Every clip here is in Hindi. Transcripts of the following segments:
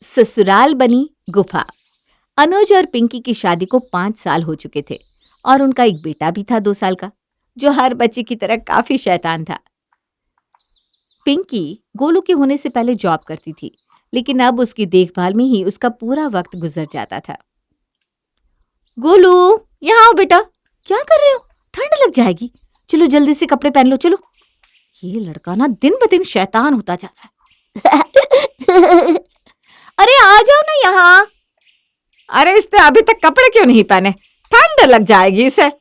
ससुराल बनी गुफा। अनुज और पिंकी की शादी को 5 साल हो चुके थे और उनका एक बेटा भी था 2 साल का, जो हर बच्चे की तरह काफी शैतान था। पिंकी गोलू के होने से पहले जॉब करती थी, लेकिन अब उसकी देखभाल में ही उसका पूरा वक्त गुजर जाता था। गोलू, यहाँ आओ बेटा। क्या कर रहे हो? ठंड लग जाएगी। चलो जल्दी से कपड़े पहन लो, चलो। ये लड़का ना दिन ब दिन शैतान होता जा रहा है। अरे आ जाओ ना यहाँ। अरे इसने अभी तक कपड़े क्यों नहीं पहने? ठंड लग जाएगी इसे।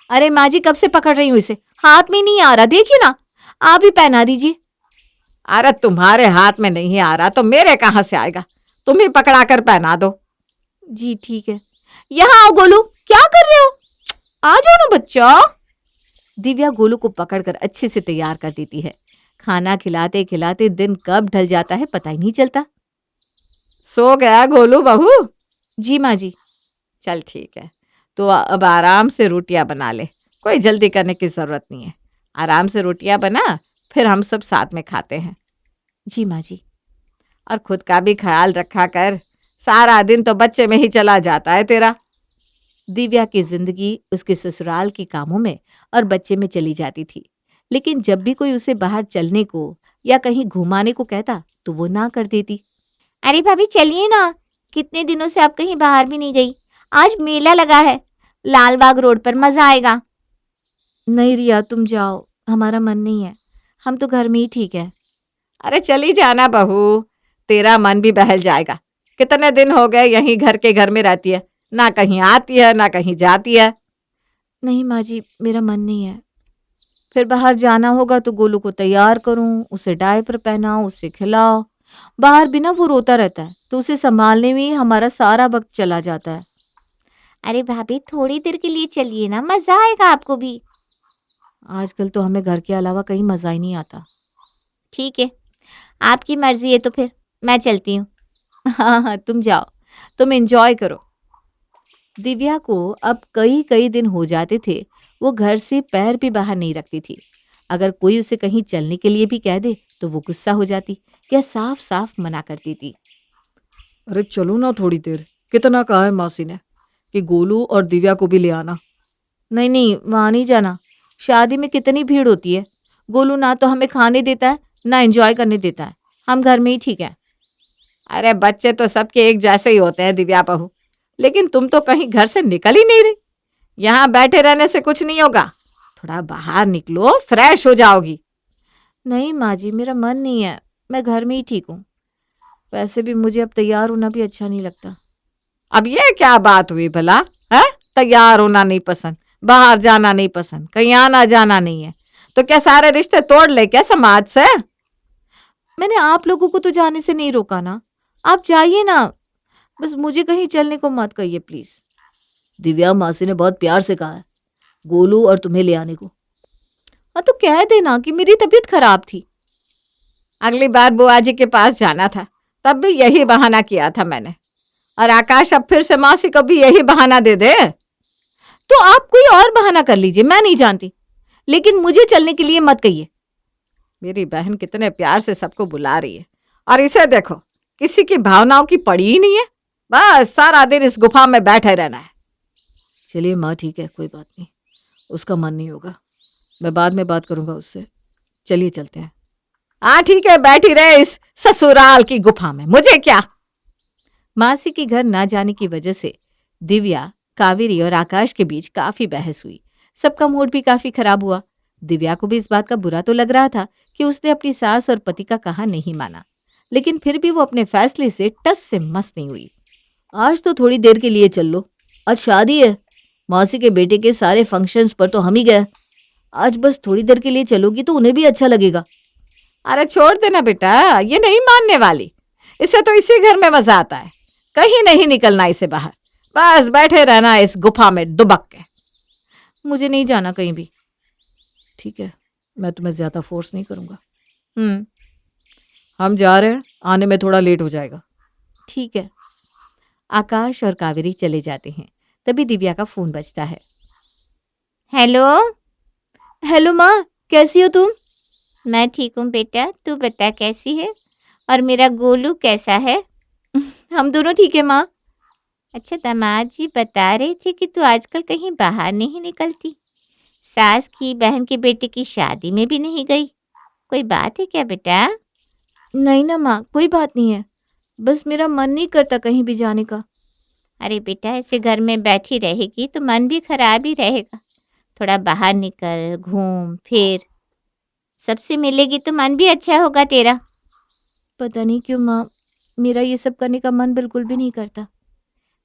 अरे माँ जी, कब से पकड़ रही हूँ इसे, हाथ में नहीं आ रहा, देखिए ना, आप ही पहना दीजिए। अरे तुम्हारे हाथ में नहीं आ रहा तो मेरे कहाँ से आएगा? तुम ही पकड़ा कर पहना दो। जी ठीक है। यहाँ आओ गोलू, क्या कर रहे हो? आ जाओ ना बच्चा। दिव्या गोलू को पकड़कर अच्छे से तैयार कर देती है। खाना खिलाते खिलाते दिन कब ढल जाता है पता ही नहीं चलता। सो गया गोलू बहू? जी माँ जी। चल ठीक है, तो अब आराम से रोटियां बना ले, कोई जल्दी करने की जरूरत नहीं है। आराम से रोटियां बना, फिर हम सब साथ में खाते हैं। जी माँ जी। और खुद का भी ख्याल रखा कर, सारा दिन तो बच्चे में ही चला जाता है तेरा। दिव्या की जिंदगी उसके ससुराल के कामों में और बच्चे में चली जाती थी, लेकिन जब भी कोई उसे बाहर चलने को या कहीं घुमाने को कहता तो वो ना कर देती। अरे भाभी चलिए ना, कितने दिनों से आप कहीं बाहर भी नहीं गई। आज मेला लगा है लाल बाग रोड पर, मजा आएगा। नहीं रिया, तुम जाओ, हमारा मन नहीं है, हम तो घर में ही ठीक है। अरे चली जाना बहू, तेरा मन भी बहल जाएगा। कितने दिन हो गए यहीं घर के घर में रहती है, ना कहीं आती है ना कहीं जाती है। नहीं माँ जी, मेरा मन नहीं है। फिर बाहर जाना होगा तो गोलू को तैयार करूं, उसे डायपर पहनाओ, उसे खिलाओ। बाहर भी ना वो रोता रहता है, तो उसे संभालने में ही हमारा सारा वक्त चला जाता है। अरे भाभी थोड़ी देर के लिए चलिए ना, मजा आएगा आपको भी। आजकल तो हमें घर के अलावा कहीं मजा ही नहीं आता। ठीक है, आपकी मर्जी है तो फिर मैं चलती हूँ। हाँ हाँ, तुम जाओ, तुम एंजॉय करो। दिव्या को अब कई कई दिन हो जाते थे वो घर से पैर भी बाहर नहीं रखती थी। अगर कोई उसे कहीं चलने के लिए भी कह दे तो वो गुस्सा हो जाती या साफ साफ मना करती थी। अरे चलो ना थोड़ी देर, कितना कहा है मौसी ने कि गोलू और दिव्या को भी ले आना। नहीं नहीं, वहाँ नहीं जाना, शादी में कितनी भीड़ होती है। गोलू ना तो हमें खाने देता है ना एंजॉय करने देता है, हम घर में ही ठीक है। अरे बच्चे तो सबके एक जैसे ही होते हैं दिव्या बहू, लेकिन तुम तो कहीं घर से निकल ही नहीं रही। यहाँ बैठे रहने से कुछ नहीं होगा, थोड़ा बाहर निकलो, फ्रेश हो जाओगी। नहीं माँ जी, मेरा मन नहीं है, मैं घर में ही ठीक हूँ। वैसे भी मुझे अब तैयार होना भी अच्छा नहीं लगता। अब ये क्या बात हुई भला? है तैयार होना नहीं पसंद, बाहर जाना नहीं पसंद, कहीं आना जाना नहीं है, तो क्या सारे रिश्ते तोड़ ले क्या समाज से? मैंने आप लोगों को तो जाने से नहीं रोका ना, आप जाइए ना, बस मुझे कहीं चलने को मत कहिए प्लीज। दिव्या मासी ने बहुत प्यार से कहा है गोलू और तुम्हें ले आने को। हाँ तो कह देना कि मेरी तबीयत खराब थी। अगली बार बुआ जी के पास जाना था, तब भी यही बहाना किया था मैंने, और आकाश अब फिर से मौसी को भी यही बहाना दे दे। तो आप कोई और बहाना कर लीजिए, मैं नहीं जानती, लेकिन मुझे चलने के लिए मत कहिए। मेरी बहन कितने प्यार से सबको बुला रही है, और इसे देखो किसी की भावनाओं की पड़ी ही नहीं है, बस सारा दिन इस गुफा में बैठे रहना है। चलिए माँ ठीक है, कोई बात नहीं, उसका मन नहीं होगा, मैं बाद में बात करूंगा उससे। चलिए चलते हैं। हाँ ठीक है, बैठी रहे इस ससुराल की गुफा में, मुझे क्या। मासी के घर ना जाने की वजह से दिव्या, कावेरी और आकाश के बीच काफी बहस हुई। सबका मूड भी काफी खराब हुआ। दिव्या को भी इस बात का बुरा तो लग रहा था कि उसने अपनी सास और पति का कहा नहीं माना, लेकिन फिर भी वो अपने फैसले से टस से मस नहीं हुई। आज तो थोड़ी देर के लिए चल लो, आज शादी है, मौसी के बेटे के सारे फंक्शंस पर तो हम ही गए, आज बस थोड़ी देर के लिए चलोगी तो उन्हें भी अच्छा लगेगा। अरे छोड़ देना बेटा, ये नहीं मानने वाली, इसे तो इसी घर में मजा आता है, कहीं नहीं निकलना इसे बाहर, बस बैठे रहना इस गुफा में दुबक के। मुझे नहीं जाना कहीं भी। ठीक है, मैं तुम्हें ज्यादा फोर्स नहीं करूंगा। हम जा रहे हैं, आने में थोड़ा लेट हो जाएगा। ठीक है। आकाश और कावेरी चले जाते हैं, तभी दिव्या का फोन बजता है। हेलो। हेलो माँ, कैसी हो तुम? मैं ठीक हूँ बेटा, तू बता कैसी है, और मेरा गोलू कैसा है? हम दोनों ठीक है माँ। अच्छा, दामाद जी बता रहे थे कि तू आजकल कहीं बाहर नहीं निकलती, सास की बहन के बेटे की शादी में भी नहीं गई। कोई बात है क्या बेटा? नहीं ना माँ, कोई बात नहीं है, बस मेरा मन नहीं करता कहीं भी जाने का। अरे बेटा, ऐसे घर में बैठी रहेगी तो मन भी खराब ही रहेगा। थोड़ा बाहर निकल, घूम फिर, सबसे मिलेगी तो मन भी अच्छा होगा तेरा। पता नहीं क्यों माँ, मेरा ये सब करने का मन बिल्कुल भी नहीं करता।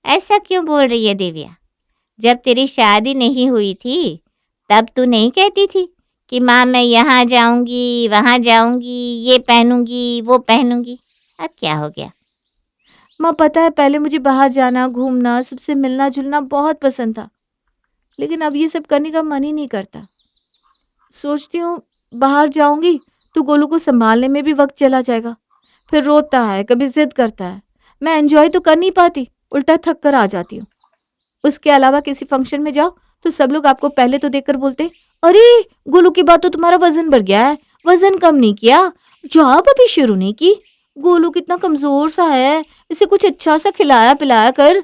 ऐसा क्यों बोल रही है दिव्या? जब तेरी शादी नहीं हुई थी तब तू नहीं कहती थी कि माँ मैं यहाँ जाऊंगी, वहाँ जाऊंगी, ये पहनूंगी, वो पहनूंगी? अब क्या हो गया? माँ पता है, पहले मुझे बाहर जाना, घूमना, सबसे मिलना जुलना बहुत पसंद था, लेकिन अब ये सब करने का मन ही नहीं करता। सोचती हूँ बाहर जाऊंगी तो गोलू को संभालने में भी वक्त चला जाएगा, फिर रोता है, कभी जिद करता है, मैं एंजॉय तो कर नहीं पाती, उल्टा थक कर आ जाती हूँ। उसके अलावा किसी फंक्शन में जाओ तो सब लोग आपको पहले तो देखकर बोलते, अरे गोलू के बाद तो तुम्हारा वजन बढ़ गया है, वजन कम नहीं किया, जॉब अभी शुरू नहीं की, गोलू कितना कमजोर सा है, इसे कुछ अच्छा सा खिलाया पिलाया कर।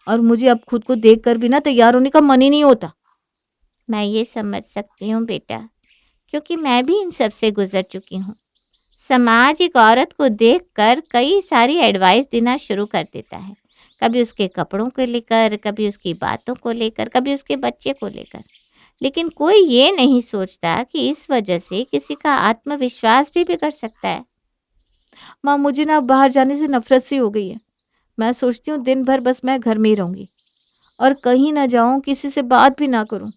और मुझे अब खुद को देख कर भी ना तैयार होने का मन ही नहीं होता। मैं ये समझ सकती हूँ बेटा, क्योंकि मैं भी इन सब से गुजर चुकी हूँ। समाज एक औरत को देखकर कई सारी एडवाइस देना शुरू कर देता है, कभी उसके कपड़ों को लेकर, कभी उसकी बातों को लेकर, कभी उसके बच्चे को लेकर, लेकिन कोई ये नहीं सोचता कि इस वजह से किसी का आत्मविश्वास भी बिगड़ सकता है। माँ मुझे ना बाहर जाने से नफरत सी हो गई है। मैं सोचती हूँ दिन भर बस मैं घर में ही रहूंगी और कहीं ना जाऊं, किसी से बात भी ना करूं।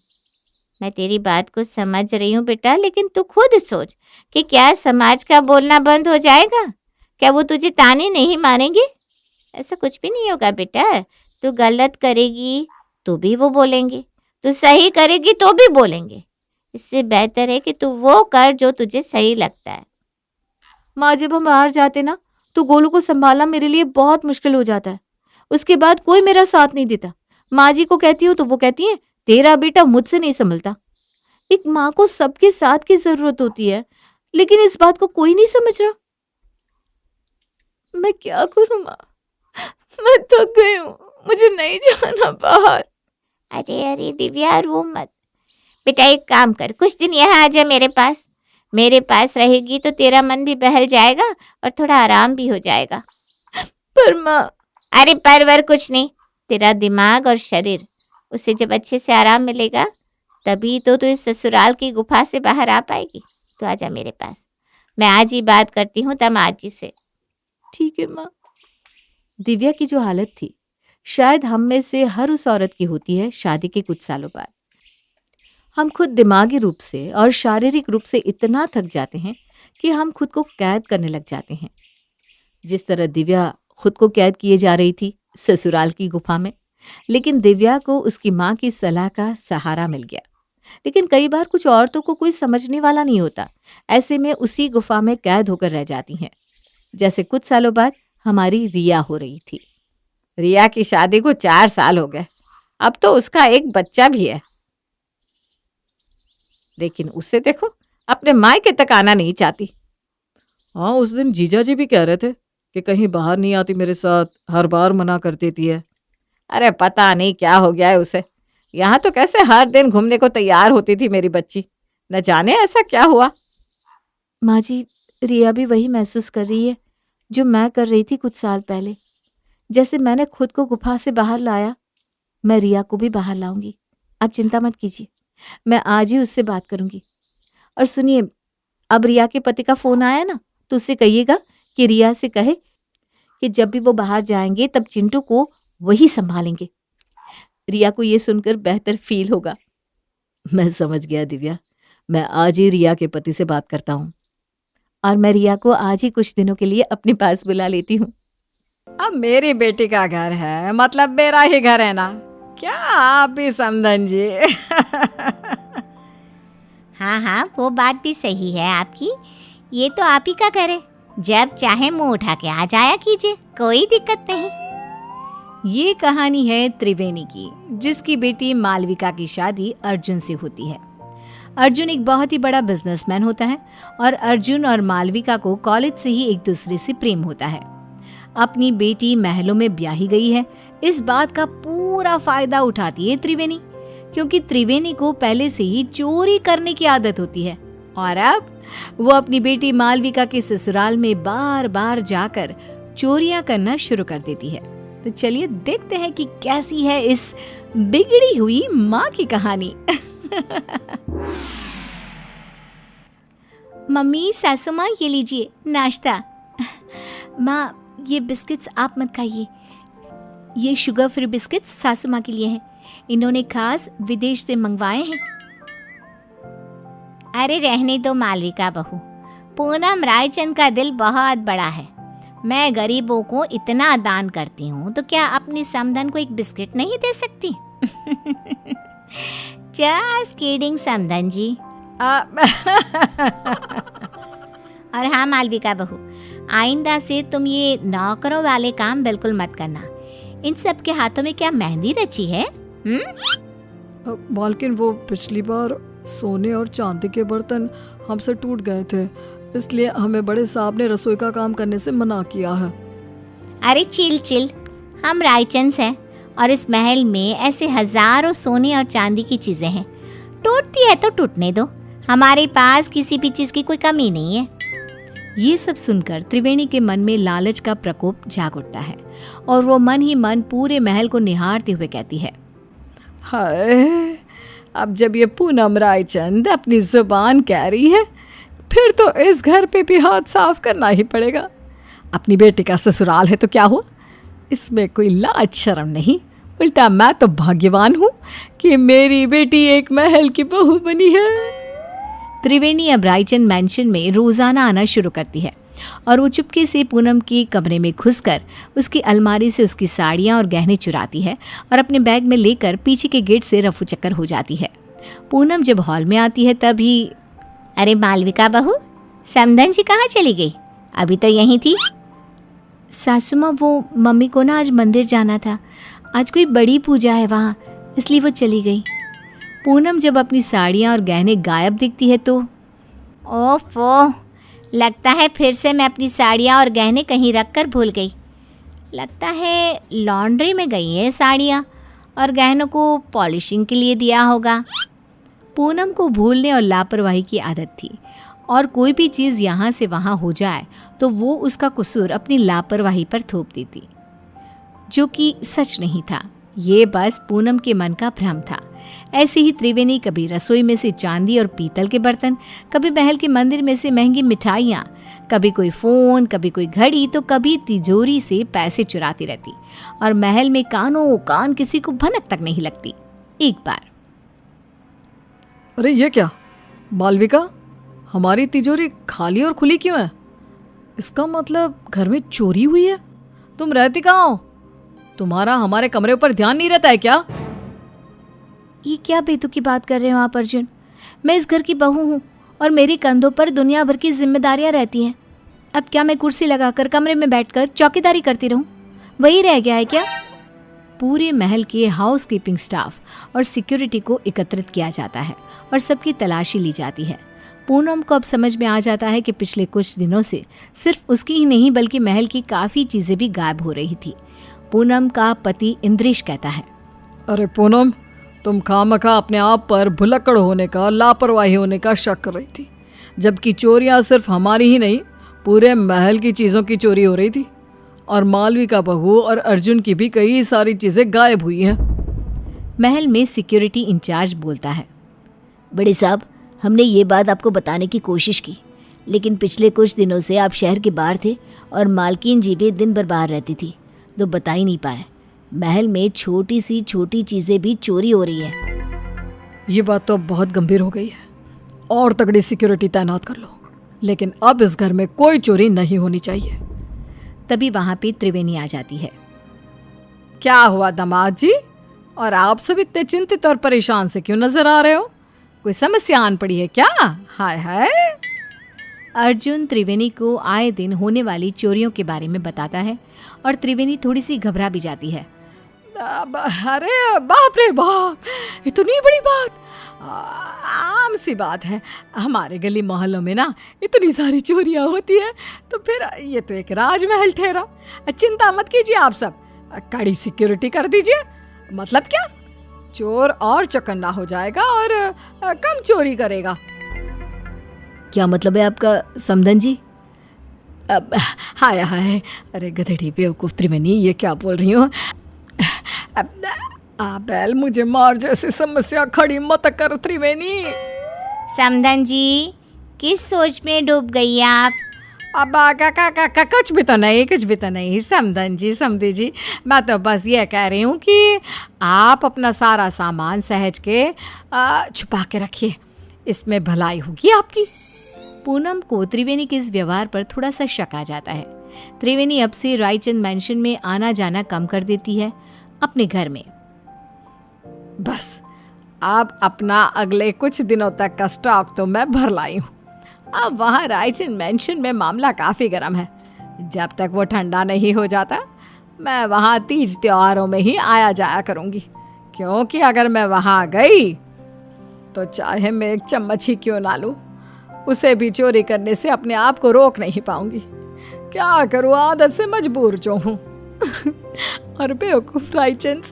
मैं तेरी बात को समझ रही हूँ बेटा, लेकिन तू खुद सोच कि क्या समाज का बोलना बंद हो जाएगा? क्या वो तुझे ताने नहीं मारेंगे? ऐसा कुछ भी नहीं होगा बेटा। तू गलत करेगी तो भी वो बोलेंगे, तू सही करेगी तो भी बोलेंगे। इससे बेहतर है कि तू वो कर जो तुझे सही लगता है। माँ जब हम बाहर जाते ना तो गोलू को संभालना मेरे लिए बहुत मुश्किल हो जाता है। उसके बाद कोई मेरा साथ नहीं देता। माँ जी को कहती हूँ तो वो कहती है तेरा बेटा मुझसे नहीं संभलता। एक माँ को सबके साथ की जरूरत होती है, लेकिन इस बात को कोई नहीं समझ रहा। मैं क्या करूँ माँ, मैं थक गई हूँ, मुझे नहीं जाना बाहर। अरे अरे दिव्या, रो मत बेटा, एक काम कर, कुछ दिन यहाँ आ जा मेरे पास रहेगी तो तेरा मन भी बहल जाएगा और थोड़ा आराम भी हो जाएगा। पर माँ, अरे परवर कुछ नहीं, तेरा दिमाग और शरीर, उसे जब अच्छे से आराम मिलेगा तभी तो तू इस ससुराल की गुफा से बाहर आ पाएगी। तो आजा मेरे पास, मैं आज ही बात करती हूँ दामाद जी से। ठीक है माँ। दिव्या की जो हालत थी शायद हम में से हर उस औरत की होती है शादी के कुछ सालों बाद। हम खुद दिमागी रूप से और शारीरिक रूप से इतना थक जाते हैं कि हम खुद को कैद करने लग जाते हैं। जिस तरह दिव्या खुद को कैद किए जा रही थी ससुराल की गुफा में, लेकिन दिव्या को उसकी माँ की सलाह का सहारा मिल गया। लेकिन कई बार कुछ औरतों को कोई समझने वाला नहीं होता, ऐसे में उसी गुफा में कैद होकर रह जाती हैं। जैसे कुछ सालों बाद हमारी रिया हो रही थी। रिया की शादी को 4 साल हो गए, अब तो उसका एक बच्चा भी है, लेकिन उसे देखो अपने मायके तक आना नहीं चाहती। हाँ, उस दिन जीजा जी भी कह रहे थे कि कहीं बाहर नहीं आती मेरे साथ, हर बार मना कर देती है। अरे पता नहीं क्या हो गया है उसे, यहाँ तो कैसे हर दिन घूमने को तैयार होती थी मेरी बच्ची, न जाने ऐसा क्या हुआ। माँ जी, रिया भी वही महसूस कर रही है जो मैं कर रही थी कुछ साल पहले। जैसे मैंने खुद को गुफा से बाहर लाया, मैं रिया को भी बाहर लाऊंगी। आप चिंता मत कीजिए, मैं आज ही उससे बात करूंगी। और सुनिए, अब रिया के पति का फोन आया ना, तो उससे कहिएगा कि रिया से कहे कि जब भी वो बाहर जाएंगे तब चिंटू को वही संभालेंगे। रिया को ये सुनकर बेहतर फील होगा। मैं समझ गया दिव्या, मैं आज ही रिया के पति से बात करता हूँ। और मैं रिया को आज ही कुछ दिनों के लिए अपने पास बुला लेती हूँ। अब मेरी बेटी का घर है, मतलब मेरा ही घर है ना, क्या आप भी समझन जी। हाँ हाँ, वो बात भी सही है आपकी, ये तो आप ही का घर है, जब चाहे मुंह उठा के आ जाया कीजिए, कोई दिक्कत नहीं। ये कहानी है त्रिवेणी की, जिसकी बेटी मालविका की शादी अर्जुन से होती है। अर्जुन एक बहुत ही बड़ा बिजनेसमैन होता है और अर्जुन और मालविका को कॉलेज से ही एक दूसरे से प्रेम होता है। अपनी बेटी महलों में ब्याही गई है, इस बात का पूरा फायदा उठाती है त्रिवेणी, क्योंकि त्रिवेणी को पहले से ही चोरी करने की आदत होती है। और अब वो अपनी बेटी मालविका के ससुराल में बार बार जाकर चोरियां करना शुरू कर देती है। तो चलिए देखते हैं कि कैसी है इस बिगड़ी हुई माँ की कहानी। मम्मी, सासू माँ, ये लीजिए नाश्ता। माँ, ये बिस्किट्स आप मत खाइए, ये शुगर फ्री बिस्किट्स सासू माँ के लिए हैं, इन्होंने खास विदेश से मंगवाए हैं। अरे रहने दो मालविका बहू, पूनम रायचंद का दिल बहुत बड़ा है। मैं गरीबों को इतना दान करती हूँ तो क्या अपने समधन को एक बिस्किट नहीं दे सकती? जस्ट किडिंग समधन जी। और हाँ मालविका बहू, आइंदा से तुम ये नौकरों वाले काम बिल्कुल मत करना। इन सब के हाथों में क्या मेहंदी रची है? मालकिन, वो पिछली बार सोने और चांदी के बर्तन हमसे टूट गए थे, इसलिए हमें बड़े साहब ने रसोई का काम करने से मना किया है। अरे चिल, हम रायचंद हैं और इस महल में ऐसे हजारों सोने और चांदी की चीजें हैं। टूटती है तो टूटने दो, हमारे पास किसी भी चीज की कोई कमी नहीं है। ये सब सुनकर त्रिवेणी के मन में लालच का प्रकोप जाग उठता है और वो मन ही मन पूरे महल को निहारते हुए कहती है, हाय, अब जब ये पूनम रायचंद अपनी जुबान कह रही है, फिर तो इस घर पे भी हाथ साफ करना ही पड़ेगा। अपनी बेटी का ससुराल है तो क्या हुआ, इसमें कोई लाज शर्म नहीं। उल्टा मैं तो भाग्यवान हूँ कि मेरी बेटी एक महल की बहू बनी है। त्रिवेणी अब रायचंद मैंशन में रोजाना आना शुरू करती है और वो चुपके से पूनम के कमरे में घुसकर उसकी अलमारी से उसकी साड़ियाँ और गहने चुराती है और अपने बैग में लेकर पीछे के गेट से रफू चक्कर हो जाती है। पूनम जब हॉल में आती है तभी, अरे मालविका बहू, समधन जी कहाँ चली गई? अभी तो यहीं थी। सासू माँ, वो मम्मी को ना आज मंदिर जाना था, आज कोई बड़ी पूजा है वहाँ, इसलिए वो चली गई। पूनम जब अपनी साड़ियाँ और गहने गायब दिखती है तो, ओफो, लगता है फिर से मैं अपनी साड़ियाँ और गहने कहीं रख कर भूल गई। लगता है लॉन्ड्री में गई है साड़ियाँ और गहनों को पॉलिशिंग के लिए दिया होगा। पूनम को भूलने और लापरवाही की आदत थी और कोई भी चीज़ यहाँ से वहाँ हो जाए तो वो उसका कसूर अपनी लापरवाही पर थोप देती, जो कि सच नहीं था। ये बस पूनम के मन का भ्रम था। ऐसे ही त्रिवेणी कभी रसोई में से चांदी और पीतल के बर्तन, कभी महल के मंदिर में से महंगी मिठाइयाँ, कभी कोई फ़ोन, कभी कोई घड़ी, तो कभी तिजोरी से पैसे चुराती रहती और महल में कानों कान किसी को भनक तक नहीं लगती। एक बार, अरे ये क्या मालविका, हमारी तिजोरी खाली और खुली क्यों है? इसका मतलब घर में चोरी हुई है। तुम रहती कहाँ हो? तुम्हारा हमारे कमरे ऊपर ध्यान नहीं रहता है क्या? ये क्या बेतुकी बात कर रहे हो आप अर्जुन? मैं इस घर की बहू हूँ और मेरे कंधों पर दुनिया भर की जिम्मेदारियाँ रहती हैं। अब क्या मैं कुर्सी लगाकर कमरे में बैठकर चौकीदारी करती रहूँ? वही रह गया है क्या? पूरे महल के हाउसकीपिंग स्टाफ और सिक्योरिटी को एकत्रित किया जाता है और सबकी तलाशी ली जाती है। पूनम को अब समझ में आ जाता है कि पिछले कुछ दिनों से सिर्फ उसकी ही नहीं बल्कि महल की काफ़ी चीज़ें भी गायब हो रही थी। पूनम का पति इंद्रेश कहता है, अरे पूनम, तुम खामखा अपने आप पर भुलक्कड़ होने का, लापरवाही होने का शक कर रही थी, जबकि चोरियां सिर्फ हमारी ही नहीं, पूरे महल की चीज़ों की चोरी हो रही थी और मालविका बहू और अर्जुन की भी कई सारी चीज़ें गायब हुई हैं। महल में सिक्योरिटी इंचार्ज बोलता है, बड़े साहब, हमने ये बात आपको बताने की कोशिश की, लेकिन पिछले कुछ दिनों से आप शहर के बाहर थे और मालकिन जी भी दिन भर बाहर रहती थी, तो बता ही नहीं पाए। महल में छोटी सी छोटी चीज़ें भी चोरी हो रही है। ये बात तो अब बहुत गंभीर हो गई है और तगड़ी सिक्योरिटी तैनात कर लो, लेकिन अब इस घर में कोई चोरी नहीं होनी चाहिए। तभी वहाँ पे त्रिवेणी आ जाती है। क्या हुआ दामाद जी, और आप सब इतने चिंतित और परेशान से क्यों नजर आ रहे हो? कोई समस्या आन पड़ी है क्या? हाय हाय। अर्जुन त्रिवेणी को आए दिन होने वाली चोरियों के बारे में बताता है और त्रिवेणी थोड़ी सी घबरा भी जाती है। अरे बाप रे बाप, इतनी बड़ी बात! आम सी बात है, हमारे गली मोहल्लों में ना इतनी सारी चोरियां होती है, तो फिर ये तो एक राजमहल ठहरा। चिंता मत कीजिए आप सब, कड़ी सिक्योरिटी कर दीजिए। मतलब क्या, चोर और चौकन्ना हो जाएगा और कम चोरी करेगा। क्या मतलब है आपका समधन जी? अब हाय हाय, अरे गधेड़ी बेवकूफ त्रिवेणी, ये क्या बोल रही हो? बैल, मुझे मार जैसी समस्या खड़ी मत कर त्रिवेणी। समधन जी, किस सोच में डूब गई आप? अब कुछ भी तो नहीं समधन जी, समधी जी, मैं तो बस ये कह रही हूँ कि आप अपना सारा सामान सहज के छुपा के रखिए, इसमें भलाई होगी आपकी। पूनम को त्रिवेणी के इस व्यवहार पर थोड़ा सा शक आ जाता है। त्रिवेणी अब से रायचंद मैंशन में आना जाना कम कर देती है अपने घर में। बस अब अपना अगले कुछ दिनों तक का स्टॉक तो मैं भर लाई हूँ। अब वहाँ रायचंद मैंशन में मामला काफ़ी गर्म है। जब तक वो ठंडा नहीं हो जाता, मैं वहाँ तीज त्योहारों में ही आया जाया करूँगी, क्योंकि अगर मैं वहाँ गई तो चाहे मैं एक चम्मच ही क्यों ना लूँ, उसे भी चोरी करने से अपने आप को रोक नहीं पाऊंगी। क्या करूँ, आदत से मजबूर जो हूँ। और बेवकूफ रायचंद,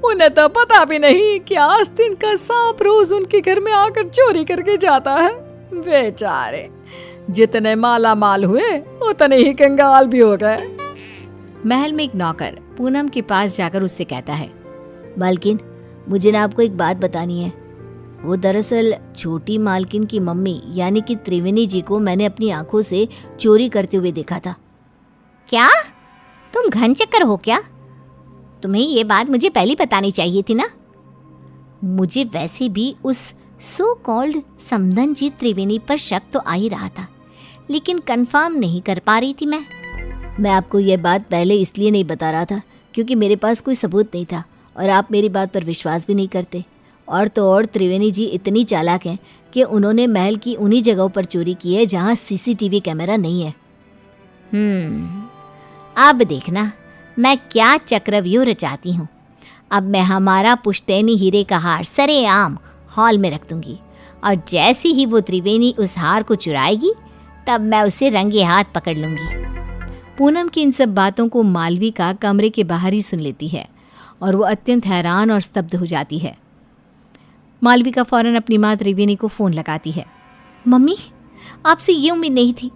उन्हें तो पता भी नहीं कि आस्तीन का सांप रोज उनके घर में आकर चोरी करके जाता है। बेचारे जितने माला माल हुए उतने ही कंगाल भी हो गए। महल में एक नौकर पूनम के पास जाकर उससे कहता है, मालकिन, मुझे ना आपको एक बात बतानी है। वो दरअसल छोटी मालकिन की मम्मी यानी कि त्रिवेणी जी को मैंने अपनी आंखों से चोरी करते हुए देखा था। क्या तुम घन चक्कर हो क्या? तुम्हें ये बात मुझे पहले बतानी चाहिए थी ना। मुझे वैसे भी उस सो कॉल्ड समधन जी त्रिवेणी पर शक तो आ ही रहा था, लेकिन कंफर्म नहीं कर पा रही थी मैं आपको ये बात पहले इसलिए नहीं बता रहा था क्योंकि मेरे पास कोई सबूत नहीं था और आप मेरी बात पर विश्वास भी नहीं करते। और तो और त्रिवेणी जी इतनी चालाक हैं कि उन्होंने महल की उन्हीं जगहों पर चोरी की है जहाँ सीसीटीवी कैमरा नहीं है। अब देखना मैं क्या चक्रव्यूह रचाती हूँ। अब मैं हमारा पुश्तैनी हीरे का हार सरेआम हॉल में रख दूंगी, और जैसे ही वो त्रिवेणी उस हार को चुराएगी तब मैं उसे रंगे हाथ पकड़ लूंगी। पूनम की इन सब बातों को मालविका कमरे के बाहर ही सुन लेती है और वो अत्यंत हैरान और स्तब्ध हो जाती है। मालविका फौरन अपनी माँ त्रिवेणी को फ़ोन लगाती है। मम्मी, आपसे ये उम्मीद नहीं थी।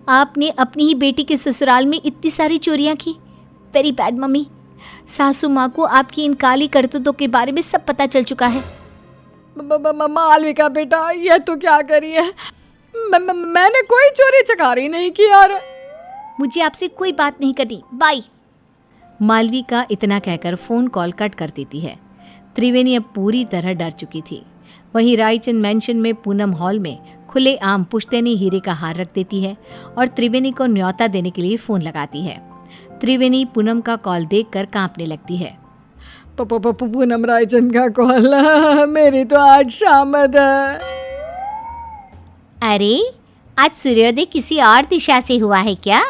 आपने अपनी ही बेटी के ससुराल में इतनी सारी चोरियां की। Very bad mummy. सासू माँ को आपकी इन काली करतूतों के बारे में सब पता चल चुका है। मालविका बेटा, ये तो क्या करी है? मैंने कोई चोरी चकारी नहीं की। और मुझे आपसे कोई बात नहीं करनी, बाय। मालविका इतना कहकर फ़ोन कॉल कट कर देती है। त्रिवेणी अब पूरी तरह डर चुकी थी। वहीं रायचंद मैंशन में पूनम हॉल में खुले आम पुश्तैनी हीरे का हार रख देती है और त्रिवेणी को न्योता देने के लिए फ़ोन लगाती है। त्रिवेणी पूनम का कॉल देखकर कांपने लगती है। पूनम, रायचंद का कॉल, मेरी तो आज शामद है। अरे आज सूर्योदय किसी और दिशा से हुआ है क्या?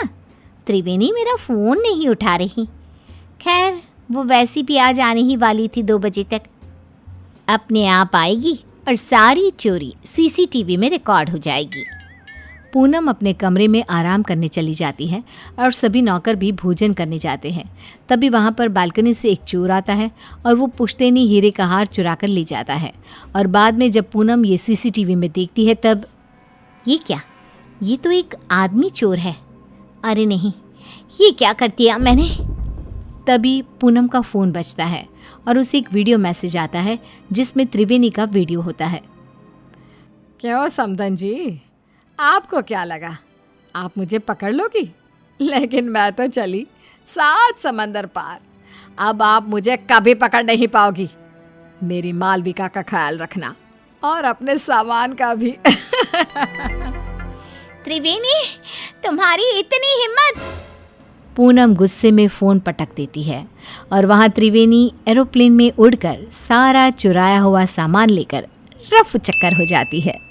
त्रिवेणी मेरा फ़ोन नहीं उठा रही। खैर, वो वैसी भी आज आने ही वाली थी 2 बजे तक। अपने आप आएगी और सारी चोरी सीसीटीवी में रिकॉर्ड हो जाएगी। पूनम अपने कमरे में आराम करने चली जाती है और सभी नौकर भी भोजन करने जाते हैं। तभी वहाँ पर बालकनी से एक चोर आता है और वो पुश्तैनी हीरे का हार चुरा कर ले जाता है। और बाद में जब पूनम ये सीसीटीवी में देखती है तब, ये क्या? ये तो एक आदमी चोर है। अरे नहीं, ये क्या कर दिया मैंने? तभी पूनम का फ़ोन बजता है और उसे एक वीडियो मैसेज आता है जिसमें त्रिवेणी का वीडियो होता है। क्यों समधन जी, आपको क्या लगा आप मुझे पकड़ लोगी? लेकिन मैं तो चली 7 समंदर पार। अब आप मुझे कभी पकड़ नहीं पाओगी। मेरी मालविका का ख्याल रखना और अपने सामान का भी। त्रिवेणी, तुम्हारी इतनी हिम्मत! पूनम गुस्से में फ़ोन पटक देती है और वहाँ त्रिवेणी एरोप्लेन में उड़कर सारा चुराया हुआ सामान लेकर रफ चक्कर हो जाती है।